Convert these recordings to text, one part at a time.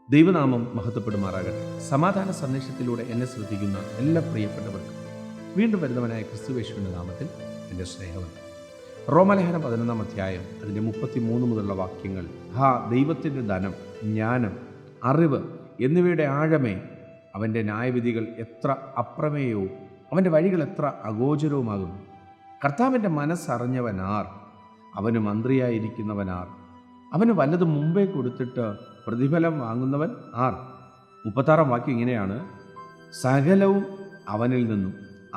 ദൈവനാമം മഹത്വപ്പെടുമാറാകട്ടെ. സമാധാന സന്ദേശത്തിലൂടെ എന്നെ ശ്രദ്ധിക്കുന്ന എല്ലാ പ്രിയപ്പെട്ടവർക്കും വീണ്ടും വരുന്നവനായ ക്രിസ്തുയേശുവിൻ്റെ നാമത്തിൽ എൻ്റെ സ്നേഹമുണ്ട്. റോമാലേഖനം 11 അധ്യായം അതിൻ്റെ 33 മുതലുള്ള വാക്യങ്ങൾ. ദൈവത്തിൻ്റെ ധനം, ജ്ഞാനം, അറിവ് എന്നിവയുടെ ആഴമേ, അവൻ്റെ ന്യായവിധികൾ എത്ര അപ്രമേയവും അവൻ്റെ വഴികൾ എത്ര അഗോചരവുമാകുന്നു. കർത്താവിൻ്റെ മനസ്സറിഞ്ഞവനാർ? അവന് മന്ത്രിയായിരിക്കുന്നവനാർ? അവന് വല്ലതും മുമ്പേ കൊടുത്തിട്ട് പ്രതിഫലം വാങ്ങുന്നവൻ ആർ? 36 വാക്യം ഇങ്ങനെയാണ്: സകലവും അവനിൽ നിന്നും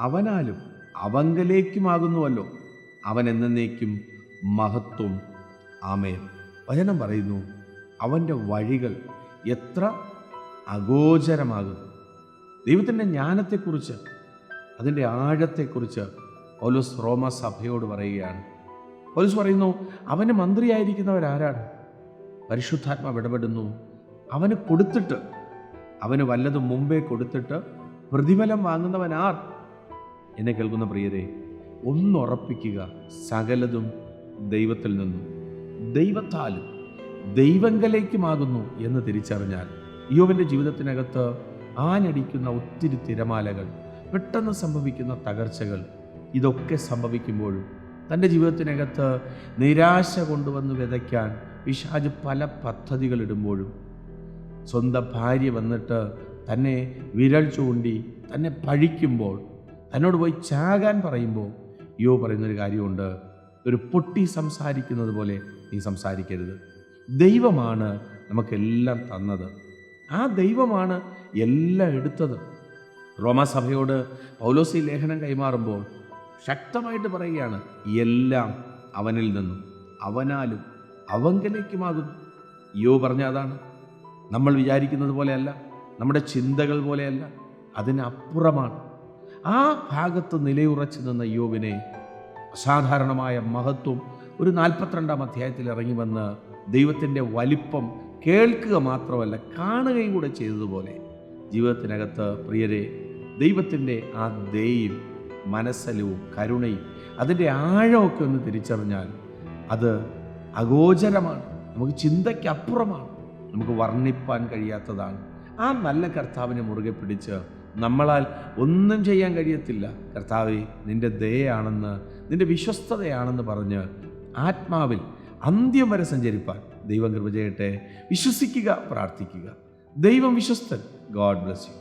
അവനാലും അവങ്കലേക്കുമാകുന്നുവല്ലോ, അവൻ എന്നേക്കും മഹത്വം. ആമേൻ. വചനം പറയുന്നു, അവൻ്റെ വഴികൾ എത്ര അഗോചരമാകുന്നു. ദൈവത്തിൻ്റെ ജ്ഞാനത്തെക്കുറിച്ച്, അതിൻ്റെ ആഴത്തെക്കുറിച്ച് പൗലോസ് റോമ സഭയോട് പറയുകയാണ്. പൗലോസ് പറയുന്നു, അവന് മന്ത്രിയായിരിക്കുന്നവരാരാണ്? പരിശുദ്ധാത്മാവ് ഇടപെടുന്നു. അവന് കൊടുത്തിട്ട്, അവന് വല്ലതും മുമ്പേ കൊടുത്തിട്ട് പ്രതിഫലം വാങ്ങുന്നവനാർ? എന്നെ കേൾക്കുന്ന പ്രിയരെ, ഒന്നുറപ്പിക്കുക, സകലതും ദൈവത്തിൽ നിന്നും ദൈവത്താലും ദൈവങ്കലേക്കുമാകുന്നു എന്ന് തിരിച്ചറിഞ്ഞാൽ യോബിൻ്റെ ജീവിതത്തിനകത്ത് ആഞ്ഞടിക്കുന്ന ഒത്തിരി തിരമാലകൾ, പെട്ടെന്ന് സംഭവിക്കുന്ന തകർച്ചകൾ, ഇതൊക്കെ സംഭവിക്കുമ്പോഴും തൻ്റെ ജീവിതത്തിനകത്ത് നിരാശ കൊണ്ടുവന്ന് വിതയ്ക്കാൻ പിശാച് പല പദ്ധതികൾ ഇടുമ്പോഴും, സ്വന്തം ഭാര്യ വന്നിട്ട് തന്നെ വിരൽ ചൂണ്ടി തന്നെ പഴിക്കുമ്പോൾ, തന്നോട് പോയി ചാകാൻ പറയുമ്പോൾ യോ പറയുന്നൊരു കാര്യമുണ്ട്: ഒരു പൊട്ടി സംസാരിക്കുന്നത് പോലെ നീ സംസാരിക്കരുത്. ദൈവമാണ് നമുക്കെല്ലാം തന്നത്. ആ ദൈവമാണ് എല്ലാം എടുത്തത്. റോമാസഭയോട് പൗലോസ് ഈ ലേഖനം കൈമാറുമ്പോൾ ശക്തമായിട്ട് പറയുകയാണ്, എല്ലാം അവനിൽ നിന്നും അവനാലും അവങ്കലേക്കുമാകുന്നു. യോ പറഞ്ഞ അതാണ്. നമ്മൾ വിചാരിക്കുന്നത് പോലെയല്ല, നമ്മുടെ ചിന്തകൾ പോലെയല്ല, അതിനപ്പുറമാണ്. ആ ഭാഗത്ത് നിലയുറച്ചു നിന്ന യോബിനെ അസാധാരണമായ മഹത്വം ഒരു 42 അധ്യായത്തിൽ ഇറങ്ങി വന്ന് ദൈവത്തിൻ്റെ വലിപ്പം കേൾക്കുക മാത്രമല്ല, കാണുകയും കൂടെ ചെയ്തതുപോലെ ജീവിതത്തിനകത്ത് പ്രിയരെ, ദൈവത്തിൻ്റെ ആ ദയയും മനസ്സലവും കരുണയും അതിൻ്റെ ആഴമൊക്കെ ഒന്ന് തിരിച്ചറിഞ്ഞാൽ അത് അഗോചരമാണ്, നമുക്ക് ചിന്തയ്ക്കപ്പുറമാണ്, നമുക്ക് വർണ്ണിപ്പാൻ കഴിയാത്തതാണ്. ആ നല്ല കർത്താവിനെ മുറുകെ പിടിച്ച് നമ്മളാൽ ഒന്നും ചെയ്യാൻ കഴിയത്തില്ല, കർത്താവേ നിൻ്റെ ദയയാണെന്ന്, നിൻ്റെ വിശ്വസ്തതയാണെന്ന് പറഞ്ഞ് ആത്മാവിൽ അന്ത്യം വരെ സഞ്ചരിപ്പാൻ ദൈവം കൃപ ചെയ്യട്ടെ. വിശ്വസിക്കുക, പ്രാർത്ഥിക്കുക. ദൈവം വിശ്വസ്തൻ. God bless U.